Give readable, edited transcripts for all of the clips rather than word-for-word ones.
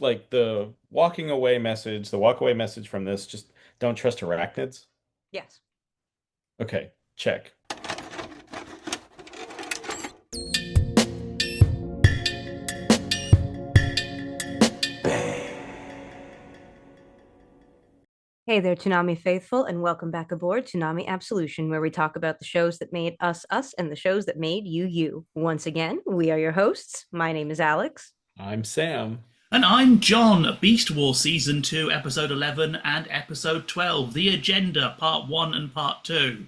like the walking away message, the walk away message from this, just don't trust arachnids? Yes. Okay, check. Hey there, Toonami faithful, and welcome back aboard Toonami Absolution, where we talk about the shows that made us us and the shows that made you you. Once again, we are your hosts. My name is Alyx. I'm Sam. And I'm John, Beast Wars Season 2, Episode 11 and Episode 12, The Agenda, Part 1 and Part 2.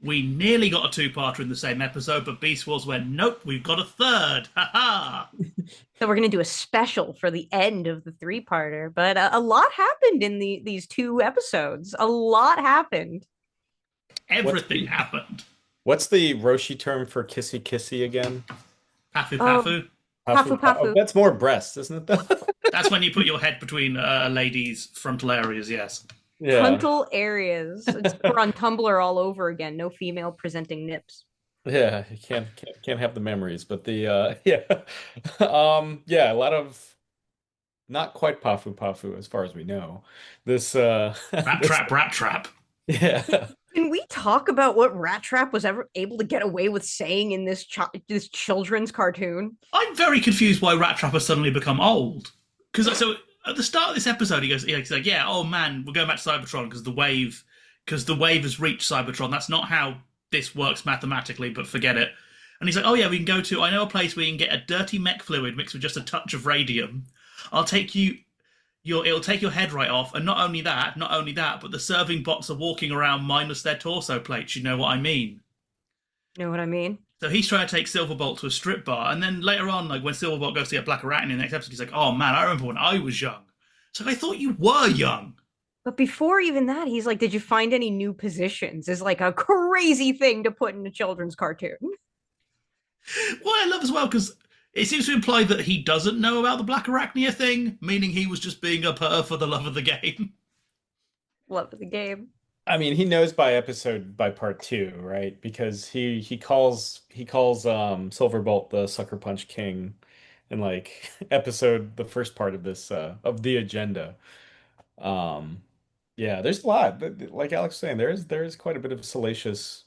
We nearly got a two-parter in the same episode, but Beast Wars went, nope, we've got a third. Ha-ha! So we're going to do a special for the end of the three-parter, but a lot happened in these two episodes. A lot happened. What's Everything the happened. what's the Roshi term for kissy kissy again? Pafu Oh, Pafu. Pafu, pafu oh, pafu. that's more breasts, isn't it? That's when you put your head between a lady's frontal areas, yes. Yeah. Frontal areas. We're on Tumblr all over again. No female presenting nips. Yeah, you can't have the memories, but the yeah. Yeah, a lot of not quite Pafu Pafu as far as we know. This Rat this trap, rat trap. yeah. Can we talk about what Rat Trap was ever able to get away with saying in this children's cartoon? I'm very confused why Rat Trap has suddenly become old. Because so at the start of this episode, he's like, yeah, oh man, we're going back to Cybertron because the wave has reached Cybertron. That's not how this works mathematically, but forget it. And he's like, oh yeah, we can go to, I know a place where you can get a dirty mech fluid mixed with just a touch of radium. I'll take you, it'll take your head right off. And not only that, but the serving bots are walking around minus their torso plates. You know what I mean? You know what I mean? So he's trying to take Silverbolt to a strip bar, and then later on, like when Silverbolt goes to get Black Arachne in the next episode, he's like, "Oh man, I remember when I was young." So I thought you were young. But before even that, he's like, "Did you find any new positions?" Is like a crazy thing to put in a children's cartoon. What I love as well, because it seems to imply that he doesn't know about the Black Arachnia thing, meaning he was just being a purr for the love of the game. Love the game. I mean, he knows by part two, right? Because he calls Silverbolt the Sucker Punch King in like episode the first part of this of the agenda. Um yeah, there's a lot. Like Alex was saying, there is quite a bit of salacious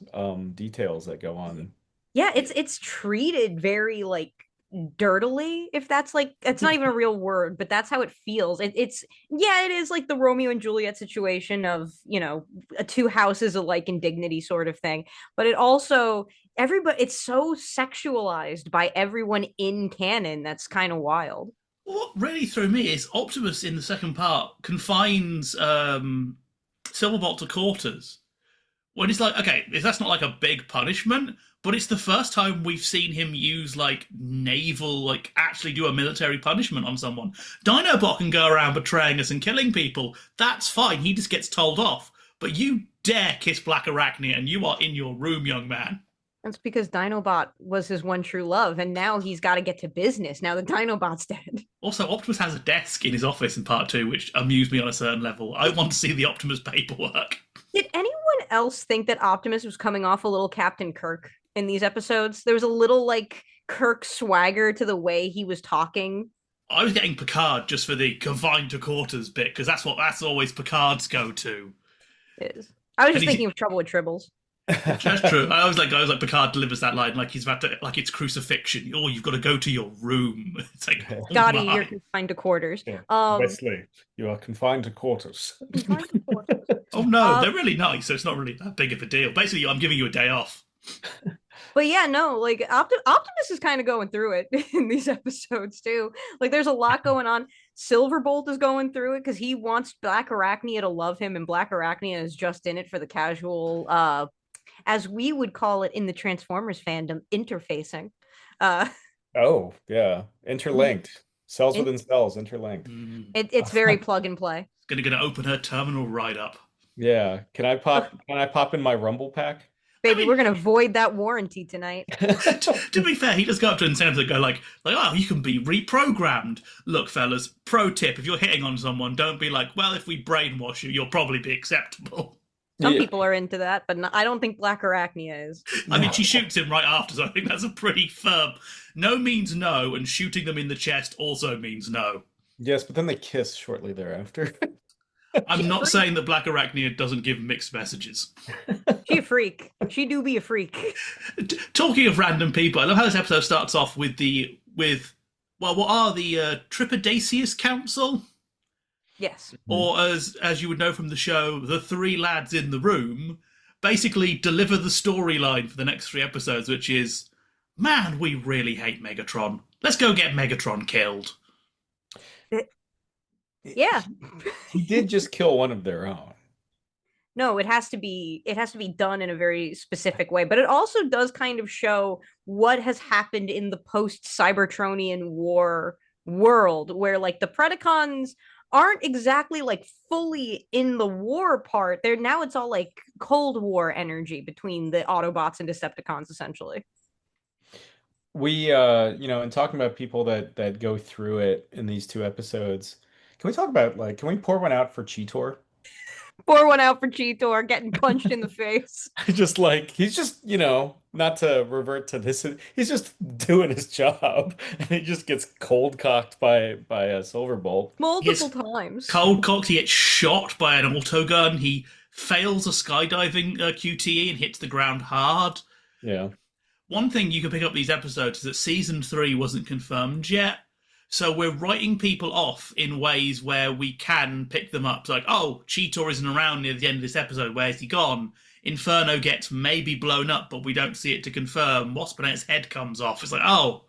details that go on. Yeah, it's treated very like dirtily, if that's like it's not even a real word, but that's how it feels. It's yeah, it is like the Romeo and Juliet situation of, two houses alike in dignity sort of thing. But it also everybody it's so sexualized by everyone in canon that's kind of wild. What really threw me is Optimus in the second part confines Silverbolt to quarters. When it's like, okay, that's not like a big punishment, but it's the first time we've seen him use like naval, like actually do a military punishment on someone. Dinobot can go around betraying us and killing people. That's fine. He just gets told off. But you dare kiss Black Arachnia and you are in your room, young man. That's because Dinobot was his one true love, and now he's got to get to business now that Dinobot's dead. Also, Optimus has a desk in his office in part two, which amused me on a certain level. I want to see the Optimus paperwork. Did anyone else think that Optimus was coming off a little Captain Kirk in these episodes? There was a little like Kirk swagger to the way he was talking. I was getting Picard just for the confined to quarters bit, because that's always Picard's go-to. It is. I was And just he's thinking of Trouble with Tribbles. That's true. I was like Picard delivers that line like he's about to like it's crucifixion. Oh, you've got to go to your room. It's like, oh Scotty, my. you're confined to quarters. Yeah. Um, Wesley, you are confined to quarters. confined to quarters. Oh no, Uh, they're really nice, so it's not really that big of a deal. Basically, I'm giving you a day off. But yeah, no, like Optimus is kind of going through it in these episodes too. Like there's a lot going on. Silverbolt is going through it because he wants Black Arachnia to love him, and Black Arachnia is just in it for the casual, as we would call it in the Transformers fandom, interfacing. Uh, Oh, yeah. Interlinked. Cells in, within cells, interlinked. it's very plug and play. Gonna open her terminal right up. Yeah. Can I pop in my Rumble pack? I Baby, we're mean, gonna void that warranty tonight. to be fair, he does go up to incentives that go like, oh, you can be reprogrammed. Look, fellas, pro tip: if you're hitting on someone, don't be like, well, if we brainwash you, you'll probably be acceptable. Some Yeah. people are into that, but I don't think Black Arachnia is. I mean, she shoots him right after, so I think that's a pretty firm. No means no, and shooting them in the chest also means no. Yes, but then they kiss shortly thereafter. I'm She a not freak. saying that Black Arachnia doesn't give mixed messages. She a freak. She do be a freak. Talking of random people, I love how this episode starts off with well, what are the Tripredacus Council? Yes. Or as you would know from the show, the three lads in the room basically deliver the storyline for the next 3 episodes, which is, man, we really hate Megatron. Let's go get Megatron killed. Yeah. He did just kill one of their own. No, it has to be done in a very specific way, but it also does kind of show what has happened in the post Cybertronian war world, where like the Predacons aren't exactly like fully in the war part. They're now it's all like Cold War energy between the Autobots and Decepticons essentially. We in talking about people that go through it in these 2 episodes, can we talk about like can we pour one out for Cheetor? Pour one out for Cheetor getting punched in the face. Just like he's just, not to revert to this, he's just doing his job and he just gets cold cocked by a Silverbolt. Multiple times. Cold cocked, he gets shot by an autogun, he fails a skydiving QTE and hits the ground hard. Yeah. One thing you can pick up these episodes is that season 3 wasn't confirmed yet. So we're writing people off in ways where we can pick them up. It's like, oh, Cheetor isn't around near the end of this episode. Where's he gone? Inferno gets maybe blown up, but we don't see it to confirm. Waspinet's head comes off. It's like, oh,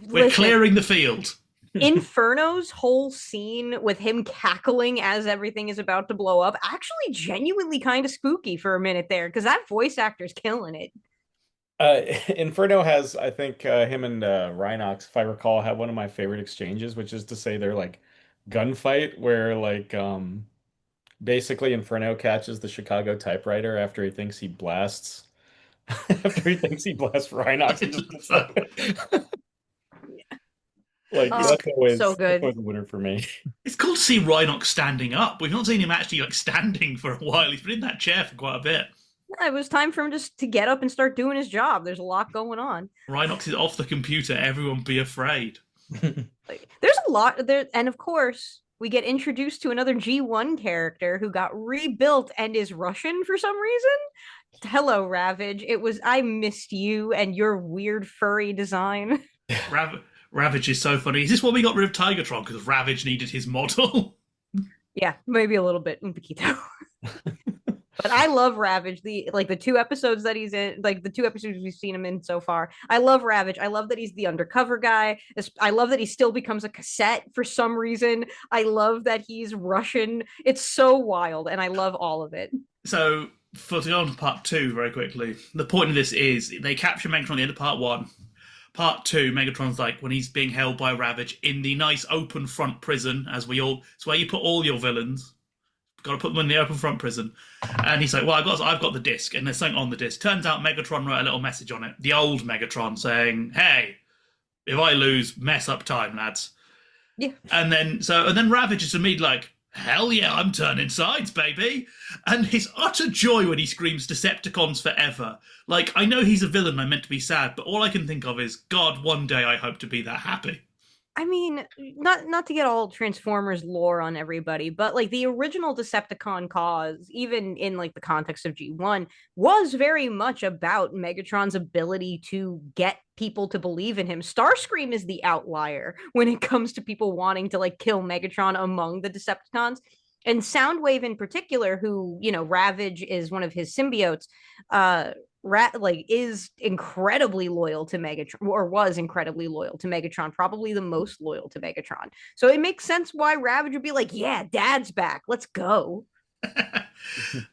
we're clearing the field. Inferno's whole scene with him cackling as everything is about to blow up actually genuinely kind of spooky for a minute there, because that voice actor's killing it. Inferno has, I think, him and Rhinox, if I recall, have one of my favorite exchanges, which is to say they're like gunfight where like basically Inferno catches the Chicago typewriter after he thinks he blasts Rhinox and just gets like that's always so good. That's always a winner for me. It's cool to see Rhinox standing up. We've not seen him actually like standing for a while. He's been in that chair for quite a bit. Yeah, it was time for him just to get up and start doing his job. There's a lot going on. Rhinox is off the computer. Everyone be afraid. Like, there's a lot there, and of course, we get introduced to another G1 character who got rebuilt and is Russian for some reason. Hello, Ravage. I missed you and your weird furry design. Ravage is so funny. Is this why we got rid of Tigertron? Because Ravage needed his model? Yeah, maybe a little bit, un poquito. But I love Ravage. The 2 episodes that he's in, like the 2 episodes we've seen him in so far. I love Ravage. I love that he's the undercover guy. I love that he still becomes a cassette for some reason. I love that he's Russian. It's so wild, and I love all of it. So, to go on to part 2 very quickly, the point of this is they capture Megatron at the end of part 1. Part 2, Megatron's like when he's being held by Ravage in the nice open front prison, it's where you put all your villains. Got to put them in the open front prison. And he's like, well, I've got the disc, and there's something on the disc. Turns out Megatron wrote a little message on it, the old Megatron, saying, hey, if I lose, mess up time, lads. Yeah. And then Ravage is immediately like, hell yeah, I'm turning sides, baby. And his utter joy when he screams Decepticons forever. Like, I know he's a villain, I'm meant to be sad, but all I can think of is, God, one day I hope to be that happy. I mean, not to get all Transformers lore on everybody, but like the original Decepticon cause, even in like the context of G1, was very much about Megatron's ability to get people to believe in him. Starscream is the outlier when it comes to people wanting to like kill Megatron among the Decepticons. And Soundwave in particular, who, Ravage is one of his symbiotes, is incredibly loyal to Megatron, or was incredibly loyal to Megatron, probably the most loyal to Megatron. So it makes sense why Ravage would be like, yeah, Dad's back, let's go.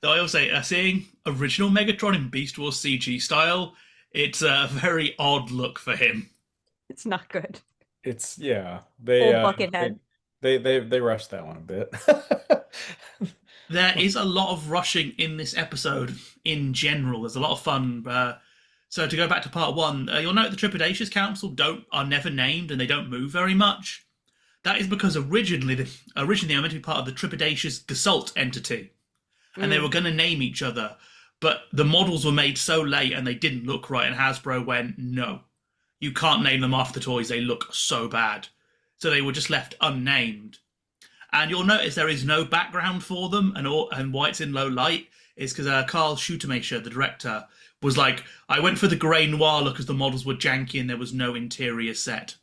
Though I will say, seeing original Megatron in Beast Wars CG style, it's a very odd look for him. It's not good. It's They Buckethead. They rushed that one a bit. There is a lot of rushing in this episode in general. There's a lot of fun. So to go back to part 1, you'll note the Tripredacus Council are never named and they don't move very much. That is because originally they were meant to be part of the Tripredacus Gasult entity. And they were going to name each other. But the models were made so late and they didn't look right. And Hasbro went, no, you can't name them after the toys. They look so bad. so they were just left unnamed. And you'll notice there is no background for them, and why it's in low light is because Carl Schutemacher, the director, was like, I went for the grey noir look as the models were janky and there was no interior set.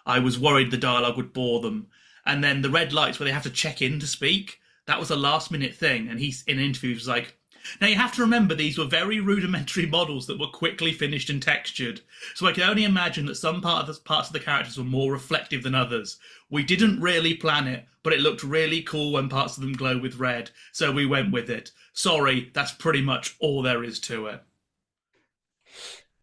I was worried the dialogue would bore them. And then the red lights where they have to check in to speak, that was a last minute thing. And he's in interviews was like, now you have to remember these were very rudimentary models that were quickly finished and textured. So I can only imagine that some parts of the characters were more reflective than others. We didn't really plan it, but it looked really cool when parts of them glow with red. So we went with it. Sorry, that's pretty much all there is to it.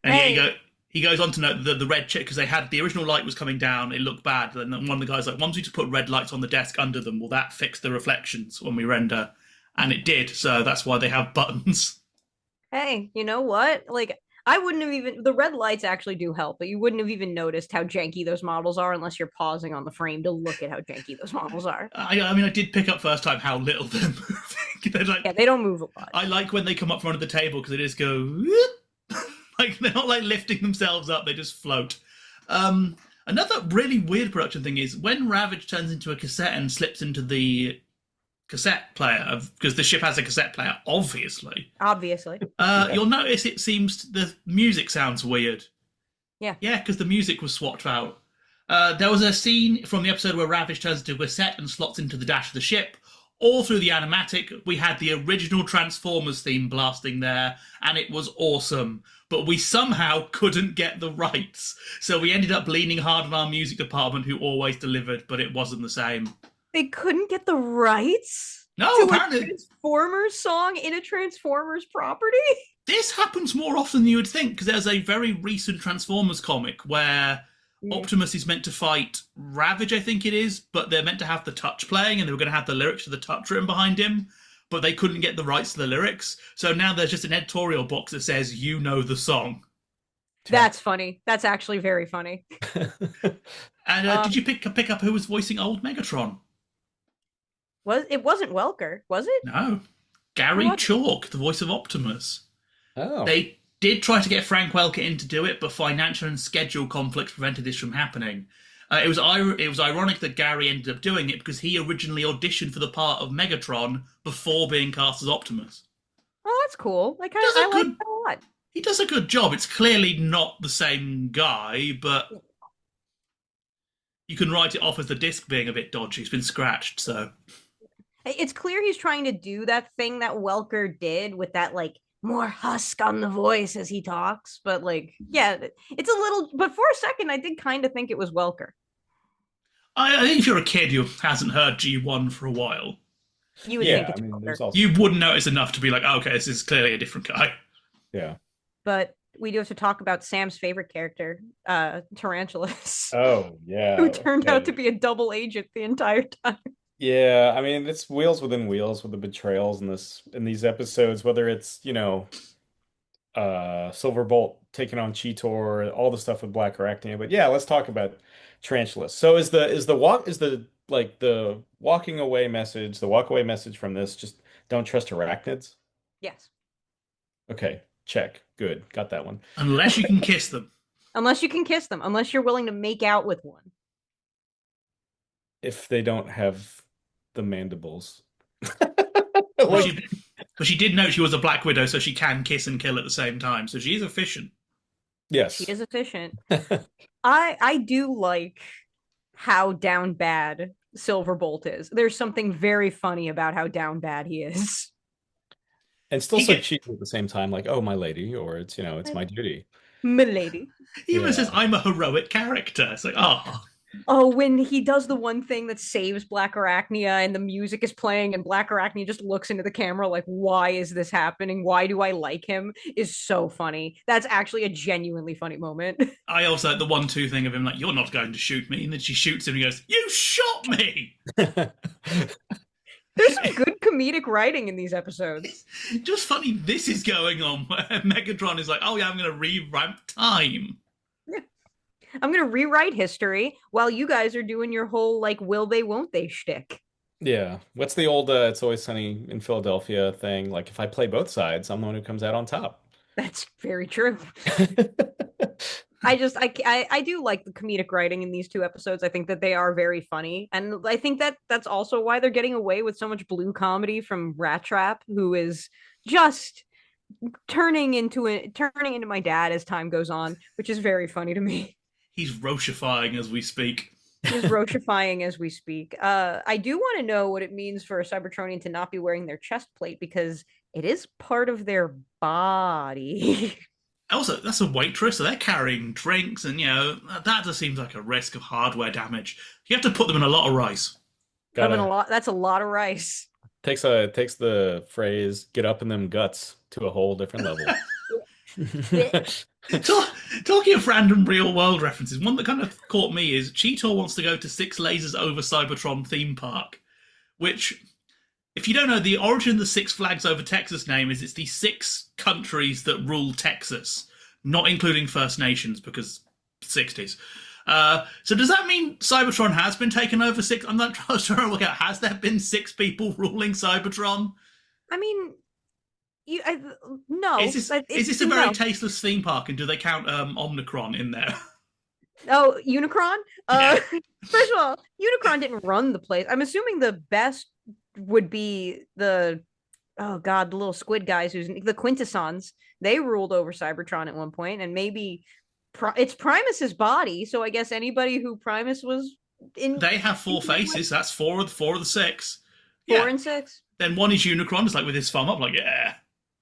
And he goes on to note that the red chip, because they had the original light was coming down, it looked bad. And then one of the guys like, once we just put red lights on the desk under them, will that fix the reflections when we render? And it did, so that's why they have buttons. Hey, you know what? Like, I wouldn't have even, the red lights actually do help, but you wouldn't have even noticed how janky those models are unless you're pausing on the frame to look at how janky those models are. I mean, I did pick up first time how little they're moving. Like, yeah, they don't move a lot. I like when they come up front of the table because they just go, like, they're not like lifting themselves up, they just float. Another really weird production thing is when Ravage turns into a cassette and slips into the cassette player, because the ship has a cassette player, obviously. You'll notice it seems the music sounds weird. Yeah, because the music was swapped out. There was a scene from the episode where Ravage turns into a cassette and slots into the dash of the ship. All through the animatic, we had the original Transformers theme blasting there, and it was awesome. But we somehow couldn't get the rights, so we ended up leaning hard on our music department, who always delivered, but it wasn't the same. They couldn't get the rights to apparently. A Transformers song in a Transformers property? This happens more often than you would think, because there's a very recent Transformers comic where Optimus is meant to fight Ravage, I think it is, but they're meant to have the touch playing, and they were going to have the lyrics to the touch written behind him, but they couldn't get the rights to the lyrics. So now there's just an editorial box that says, you know the song. That's funny. That's actually very funny. And did you pick up who was voicing old Megatron? It wasn't Welker, was it? No. Gary Chalk, the voice of Optimus. Oh. They did try to get Frank Welker in to do it, but financial and schedule conflicts prevented this from happening. It was ironic that Gary ended up doing it because he originally auditioned for the part of Megatron before being cast as Optimus. Oh, that's cool. I like that a lot. He does a good job. It's clearly not the same guy, but you can write it off as the disc being a bit dodgy. It's been scratched, so... It's clear he's trying to do that thing that Welker did with that, like, more husk on the voice as he talks. But, like, yeah, it's a little... But for a second, I did kind of think it was Welker. I think if you're a kid who hasn't heard G1 for a while... You would think it's Welker. Also... You wouldn't notice enough to be like, oh, okay, this is clearly a different guy. Yeah. But we do have to talk about Sam's favorite character, Tarantulas. Oh, yeah. Who turned out to be a double agent the entire time. Yeah, I mean, it's wheels within wheels with the betrayals in these episodes, whether it's, Silverbolt taking on Cheetor, all the stuff with Black Arachnia. But yeah, let's talk about Tarantulas. So is the walking away message, the walk away message from this just don't trust arachnids? Yes. Okay, check. Good. Got that one. Unless you can kiss them. Unless you can kiss them. Unless you're willing to make out with one. If they don't have the mandibles. But she did know she was a Black Widow, so she can kiss and kill at the same time. So she is efficient. Yes. She is efficient. I do like how down bad Silverbolt is. There's something very funny about how down bad he is. And still so cheap at the same time, like, oh, my lady, or it's, it's my duty. My lady. He even says, I'm a heroic character. It's like, oh. Oh, when he does the one thing that saves Black Arachnia and the music is playing and Black Arachnia just looks into the camera like, why is this happening? Why do I like him? Is so funny. That's actually a genuinely funny moment. I also like the 1-2 thing of him like, you're not going to shoot me. And then she shoots him and he goes, you shot me! There's some good comedic writing in these episodes. Just funny this is going on where Megatron is like, oh yeah, I'm going to rewrite time. Yeah. I'm going to rewrite history while you guys are doing your whole, like, will they, won't they shtick. Yeah. What's the old It's Always Sunny in Philadelphia thing? Like, if I play both sides, I'm the one who comes out on top. That's very true. I do like the comedic writing in these two episodes. I think that they are very funny, and I think that that's also why they're getting away with so much blue comedy from Rat Trap, who is just turning into my dad as time goes on, which is very funny to me. He's rochifying as we speak. He's roachifying as we speak. I do want to know what it means for a Cybertronian to not be wearing their chest plate because it is part of their body. Also, that's a waitress, so they're carrying drinks, and that just seems like a risk of hardware damage. You have to put them in a lot of rice. Having a lot. That's a lot of rice. Takes the phrase "get up in them guts" to a whole different level. Talking of random real world references, one that kind of caught me is Cheetor wants to go to Six Lasers Over Cybertron theme park, which, if you don't know, the origin of the Six Flags Over Texas name is it's the 6 countries that rule Texas, not including First Nations because 60s. So does that mean Cybertron has been taken over 6? I'm not trying to work out, has there been 6 people ruling Cybertron? I mean, no. Is this a very tasteless theme park, and do they count Omnicron in there? Oh, Unicron? Yeah. First of all, Unicron didn't run the place. I'm assuming the best would be the little squid guys, the Quintessons. They ruled over Cybertron at one point, and maybe it's Primus's body. So I guess anybody who Primus was in. They have 4 faces. That's 4 of the 6. 4 and 6. Then one is Unicron, it's like with his thumb up, like yeah.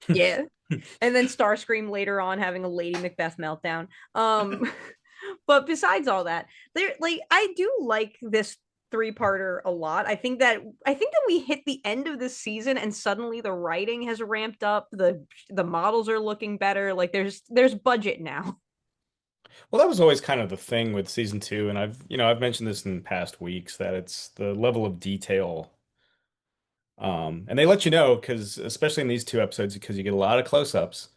Yeah. And then Starscream later on having a Lady Macbeth meltdown. But besides all that, I do like this 3-parter a lot. I think that we hit the end of this season and suddenly the writing has ramped up. The models are looking better. Like there's budget now. Well, that was always kind of the thing with season 2, and I've mentioned this in past weeks that it's the level of detail. And they let you know because, especially in these 2 episodes, because you get a lot of close-ups,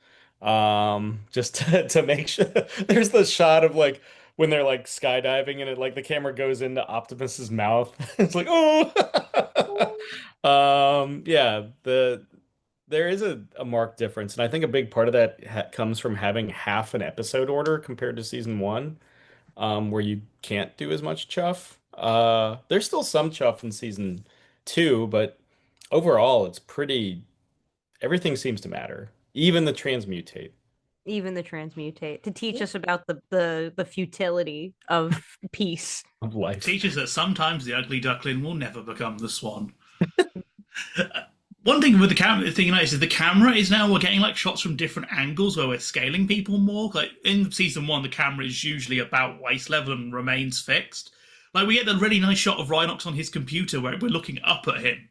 just to make sure. There's the shot of like when they're like skydiving and it like the camera goes into Optimus's mouth. It's like, oh, yeah. There is a marked difference, and I think a big part of that comes from having half an episode order compared to season 1, where you can't do as much chuff. There's still some chuff in season 2, but overall, it's pretty. Everything seems to matter, even the transmutate. Even the transmutate to teach us about the futility of peace. Of life. It teaches that sometimes the ugly duckling will never become the swan. One thing with the camera, the thing you notice is the camera is now we're getting like shots from different angles where we're scaling people more. Like in season 1, the camera is usually about waist level and remains fixed. Like we get the really nice shot of Rhinox on his computer where we're looking up at him,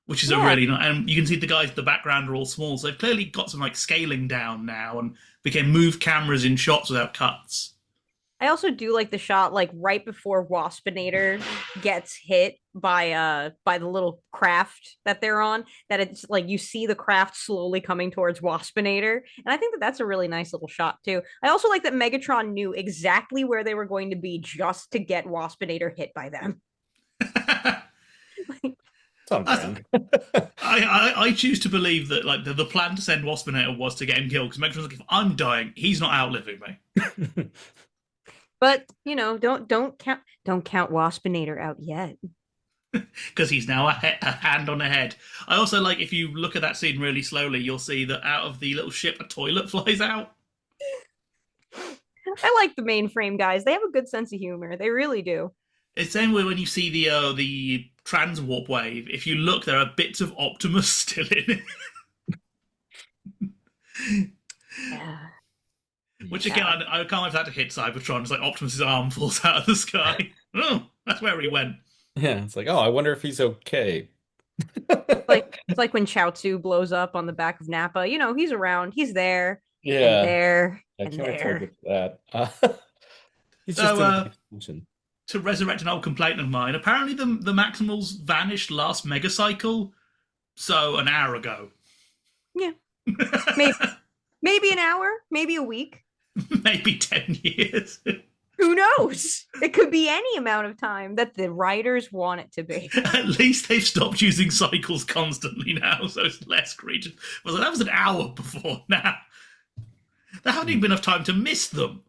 which is a really nice, and you can see the guys in the background are all small, so they've clearly got some like scaling down now, and we can move cameras in shots without cuts. I also do like the shot like right before Waspinator gets hit by the little craft that they're on, that it's like you see the craft slowly coming towards Waspinator, and I think that that's a really nice little shot too. I also like that Megatron knew exactly where they were going to be just to get Waspinator hit by them. I choose to believe that like the plan to send Waspinator was to get him killed because Megatron's like, if I'm dying, he's not outliving me. But don't count Waspinator out yet, because he's now a hand on a head. I also like if you look at that scene really slowly, you'll see that out of the little ship a toilet flies out. I like the mainframe guys. They have a good sense of humor. They really do. It's the same way when you see the transwarp wave. If you look, there are bits of Optimus still in it. Yeah. Which again, I can't wait for that to hit Cybertron. It's like Optimus's arm falls out of the sky. Oh, that's where he went. Yeah, it's like, oh, I wonder if he's okay. It's like when Chaozu blows up on the back of Nappa. He's around. He's there. Yeah. And there. I and can't wait there. to get to that. He's just to resurrect an old complaint of mine, apparently the Maximals vanished last Megacycle, so an hour ago. Yeah. Maybe an hour, maybe a week. Maybe 10 years. Who knows? It could be any amount of time that the writers want it to be. At least they've stopped using cycles constantly now, so it's less egregious. That was an hour before now. There haven't even been enough time to miss them.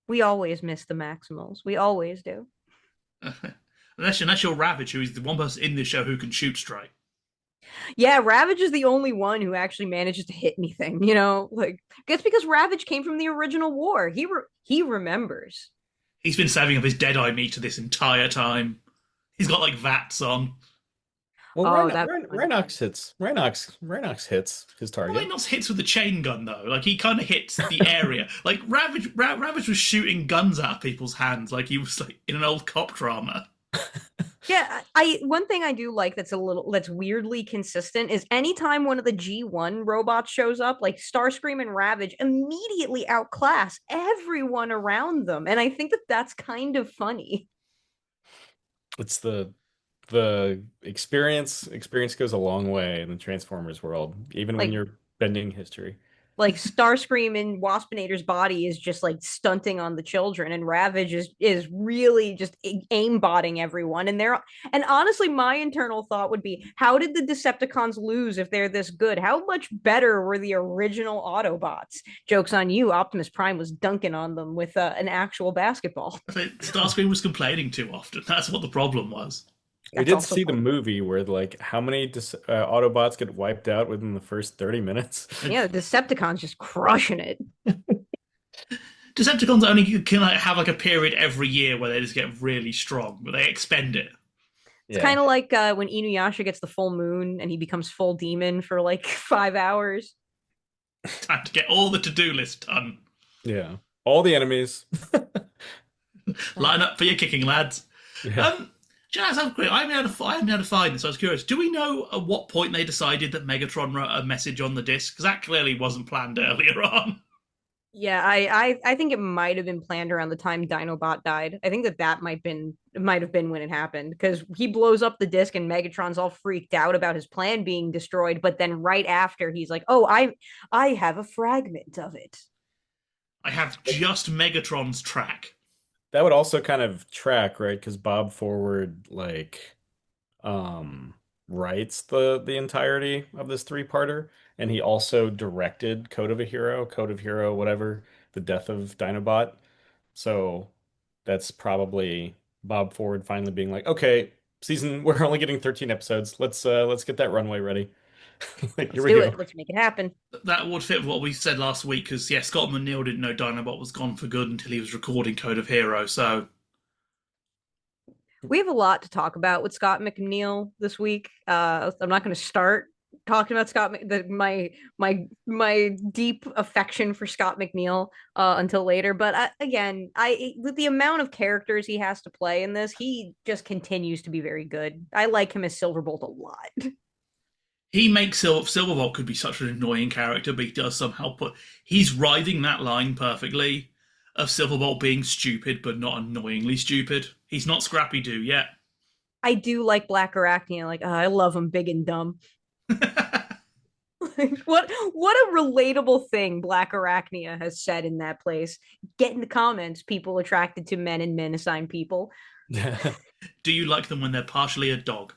We always miss the Maximals. We always do. Unless you're Ravage, who is the one person in this show who can shoot straight. Yeah, Ravage is the only one who actually manages to hit anything, Like it's because Ravage came from the original war. He remembers. He's been saving up his Deadeye meter this entire time. He's got like VATs on. Well, That Rhinox hits his target. Rhinox hits with the chain gun though. Like he kind of hits the area. Like Ravage was shooting guns out of people's hands, like he was like in an old cop drama. Yeah, I one thing I do like that's weirdly consistent is anytime one of the G1 robots shows up, like Starscream and Ravage immediately outclass everyone around them, and I think that that's kind of funny. It's the experience goes a long way in the Transformers world, even when Like you're bending history. like Starscream in Waspinator's body is just like stunting on the children, and Ravage is really just aimbotting everyone. And honestly, my internal thought would be, how did the Decepticons lose if they're this good? How much better were the original Autobots? Joke's on you, Optimus Prime was dunking on them with an actual basketball. Starscream was complaining too often. That's what the problem was. We did see the movie where like how many Autobots get wiped out within the first 30 minutes. Yeah, the Decepticons just crushing it. Decepticons only can like have like a period every year where they just get really strong, but they expend it. It's kind of like when Inuyasha gets the full moon and he becomes full demon for like 5 hours. Time to get all the to-do list done. Yeah, all the enemies. Line up for your kicking, lads. Yeah. Jazz, I haven't able to find this. I was curious. Do we know at what point they decided that Megatron wrote a message on the disc? Because that clearly wasn't planned earlier on. Yeah, I think it might have been planned around the time Dinobot died. I think that might have been when it happened, because he blows up the disc and Megatron's all freaked out about his plan being destroyed. But then right after, he's like, "Oh, I have a fragment of it. I have just Megatron's track." That would also kind of track, right? Because Bob Forward writes the entirety of this three-parter, and he also directed Code of Hero, whatever, the death of Dinobot. So that's probably Bob Forward finally being like, okay, we're only getting 13 episodes. Let's get that runway ready. Like, here Let's we do go. it. Let's make it happen." That would fit with what we said last week, because Scott McNeil didn't know Dinobot was gone for good until he was recording Code of Hero. So We have a lot to talk about with Scott McNeil this week. I'm not going to start talking about my deep affection for Scott McNeil until later. But again, with the amount of characters he has to play in this, he just continues to be very good. I like him as Silverbolt a lot. he makes Silverbolt could be such an annoying character, but he does somehow he's riding that line perfectly of Silverbolt being stupid but not annoyingly stupid. He's not Scrappy Doo yet. I do like Black Arachnia. Like, I love him big and dumb. What a relatable thing Black Arachnia has said in that place. Get in the comments, people attracted to men and men assigned people. Do you like them when they're partially a dog?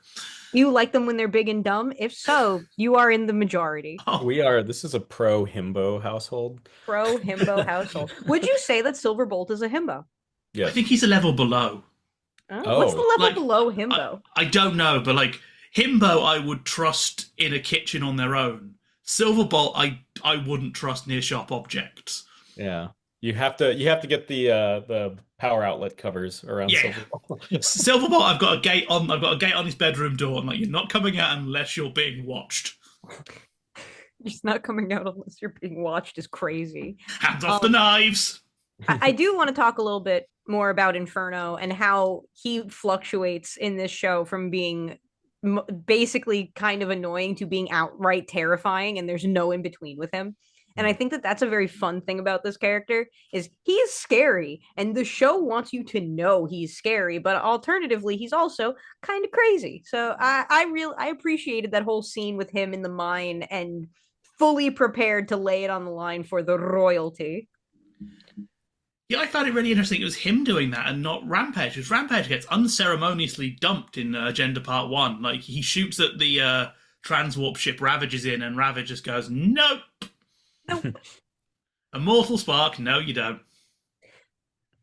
You like them when they're big and dumb? If so, you are in the majority. This is a pro himbo household. Pro himbo household. Would you say that Silverbolt is a himbo? Yes. I think he's a level below. What's the level below himbo? I don't know, but like himbo I would trust in a kitchen on their own. Silverbolt I wouldn't trust near sharp objects. Yeah. You have to get the power outlet covers around Silverbolt. Silverbolt, I've got a gate on his bedroom door. I'm like, you're not coming out unless you're being watched. He's not coming out unless you're being watched is crazy. Hands off the knives. I do want to talk a little bit more about Inferno and how he fluctuates in this show from being basically kind of annoying to being outright terrifying, and there's no in between with him. And I think that that's a very fun thing about this character is he is scary, and the show wants you to know he's scary, but alternatively, he's also kind of crazy. So I appreciated that whole scene with him in the mine and fully prepared to lay it on the line for the royalty. Yeah, I found it really interesting. It was him doing that and not Rampage, because Rampage gets unceremoniously dumped in Agenda Part 1. Like, he shoots at the transwarp ship Ravage is in, and Ravage just goes, nope! Nope. A mortal spark, no you don't.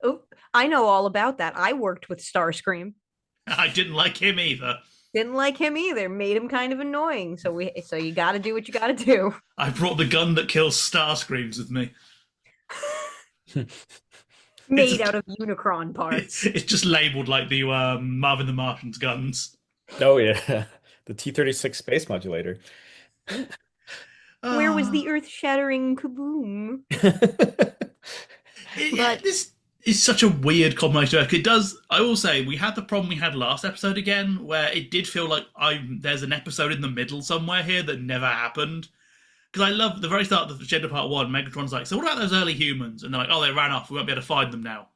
Oh, I know all about that. I worked with Starscream. I didn't like him either. Didn't like him either. Made him kind of annoying. So you got to do what you got to do. I brought the gun that kills Starscreams with me. Made out of Unicron parts. It's just labeled like the Marvin the Martian's guns. Oh yeah, the T-36 space modulator. Where was the Uh, earth-shattering kaboom? yeah, this is such a weird combination. It does. I will say we had the problem we had last episode again, where it did feel like there's an episode in the middle somewhere here that never happened. Because I love the very start of the Agenda Part 1, Megatron's like, so what about those early humans? And they're like, oh, they ran off. We won't be able to find them now.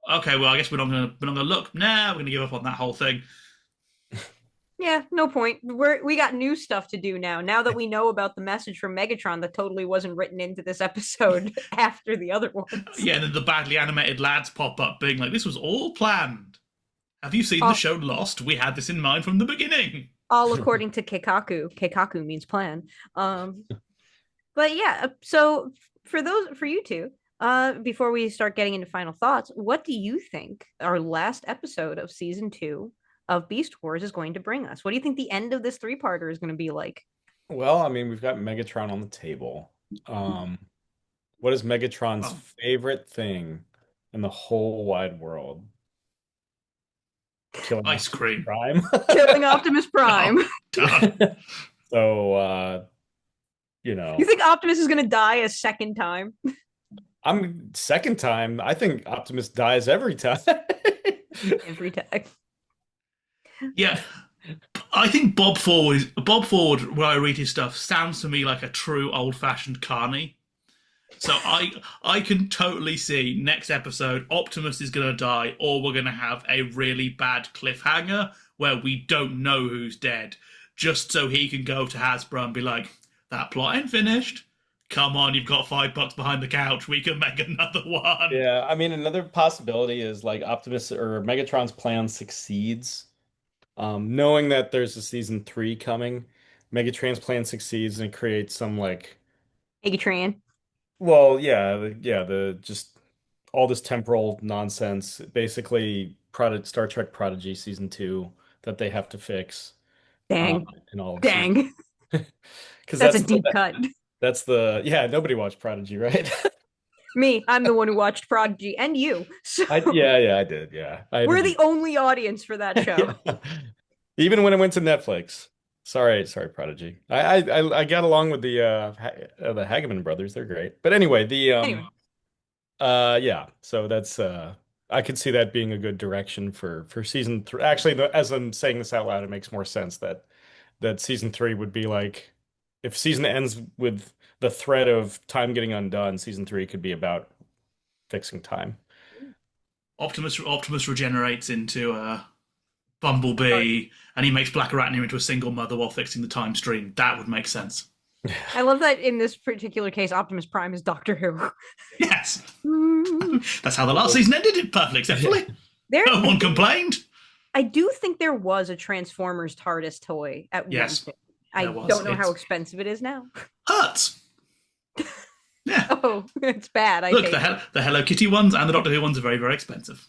Okay, well, I guess we're not gonna look. Nah, we're gonna give up on that whole thing. Yeah, no point. We got new stuff to do now. Now that we know about the message from Megatron that totally wasn't written into this episode after the other ones. Yeah, and then the badly animated lads pop up being like, this was all planned. Have you seen the show Lost? We had this in mind from the beginning. All according to Keikaku. Keikaku means plan. But yeah, so for you two, before we start getting into final thoughts, what do you think our last episode of season 2 of Beast Wars is going to bring us? What do you think the end of this 3-parter is going to be like? Well, I mean, we've got Megatron on the table. What is Megatron's favorite thing in the whole wide world? Killing Ice cream. Prime. Killing Optimus Prime. Done. So, You think Optimus is going to die a second time? Second time. I think Optimus dies every time. Every time. Yeah. I think Bob Forward, when I read his stuff, sounds to me like a true old-fashioned carny. So I can totally see next episode Optimus is going to die, or we're going to have a really bad cliffhanger where we don't know who's dead, just so he can go to Hasbro and be like, that plot ain't finished. Come on, you've got $5 behind the couch. We can make another one. Yeah, I mean, another possibility is like Optimus or Megatron's plan succeeds. Knowing that there's a season 3 coming, Megatron's plan succeeds and it creates some like, Megatron. well, yeah, the just all this temporal nonsense. Basically, Star Trek Prodigy season 2 that they have to fix. Dang. In all of Dang. Because That's a deep cut. That's nobody watched Prodigy, right? Me, I'm the one who watched Prodigy, and you. So I did. Yeah, we're the only audience for that show. Yeah. Even when it went to Netflix. Sorry, Prodigy. I got along with the Hageman brothers. They're great. But anyway, yeah. So that's I could see that being a good direction for season 3. Actually, as I'm saying this out loud, it makes more sense that season 3 would be like, if season ends with the threat of time getting undone, season 3 could be about fixing time. Optimus regenerates into Bumblebee, and he makes Black Arachnia into a single mother while fixing the time stream. That would make sense. I love that in this particular case, Optimus Prime is Doctor Who. Yes. That's how the last season ended, it perfectly acceptably. No one complained. I do think there was a Transformers TARDIS toy at one point. I don't know how expensive it is now. Hurts. Yeah. Oh, it's bad. Look, the Hello Kitty ones and the Doctor Who ones are very, very expensive.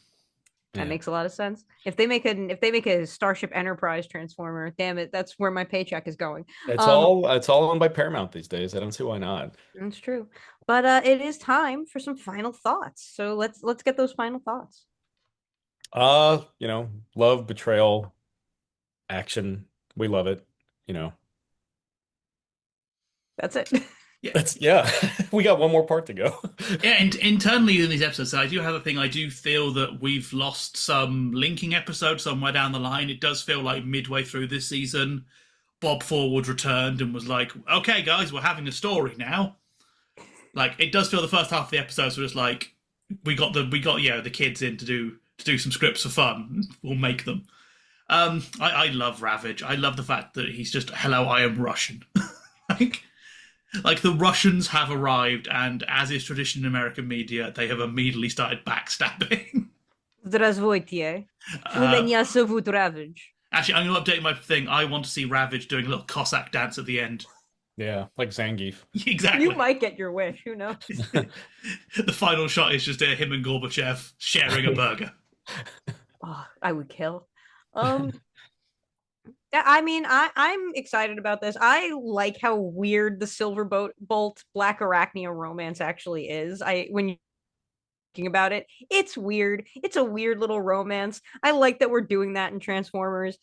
That makes a lot of sense. If they make a Starship Enterprise Transformer, damn it, that's where my paycheck is going. It's all owned by Paramount these days. I don't see why not. That's true. But it is time for some final thoughts. So let's get those final thoughts. Love, betrayal, action. We love it. That's it. We got one more part to go. Yeah, and internally in these episodes, so I do have a thing. I do feel that we've lost some linking episodes somewhere down the line. It does feel like midway through this season, Bob Forward returned and was like, "Okay, guys, we're having a story now." Like, it does feel the first half of the episodes were just like, we got the kids in to do some scripts for fun. We'll make them. I love Ravage. I love the fact that he's just, hello, I am Russian. Like the Russians have arrived, and as is tradition in American media, they have immediately started backstabbing. Здравствуйте. Меня зовут Ravage. Actually, I'm going to update my thing. I want to see Ravage doing a little Cossack dance at the end. Yeah, like Zangief. Exactly. You might get your wish. Who knows? The final shot is just him and Gorbachev sharing a burger. Oh, I would kill. Um, I mean, I'm excited about this. I like how weird the Bolt Black Arachnia romance actually is. When you thinking about it, it's weird. It's a weird little romance. I like that we're doing that in Transformers.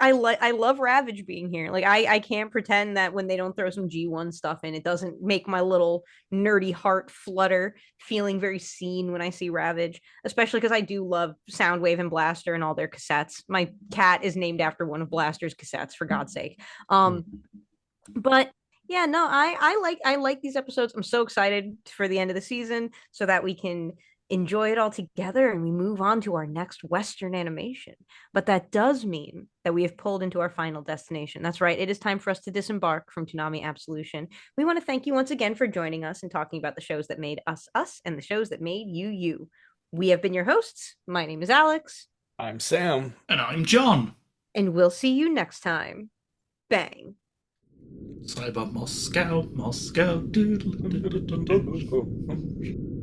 I love Ravage being here. Like I can't pretend that when they don't throw some G1 stuff in, it doesn't make my little nerdy heart flutter, feeling very seen when I see Ravage, especially because I do love Soundwave and Blaster and all their cassettes. My cat is named after one of Blaster's cassettes, for God's sake. But yeah, no, I like these episodes. I'm so excited for the end of the season so that we can enjoy it all together and we move on to our next Western animation. But that does mean that we have pulled into our final destination. That's right, it is time for us to disembark from Toonami Absolution. We want to thank you once again for joining us and talking about the shows that made us us and the shows that made you you. We have been your hosts. My name is Alyx. I'm Sam. And I'm John. And we'll see you next time. Bang. Cyber Moscow, Moscow. Doodle, doodle, doodle.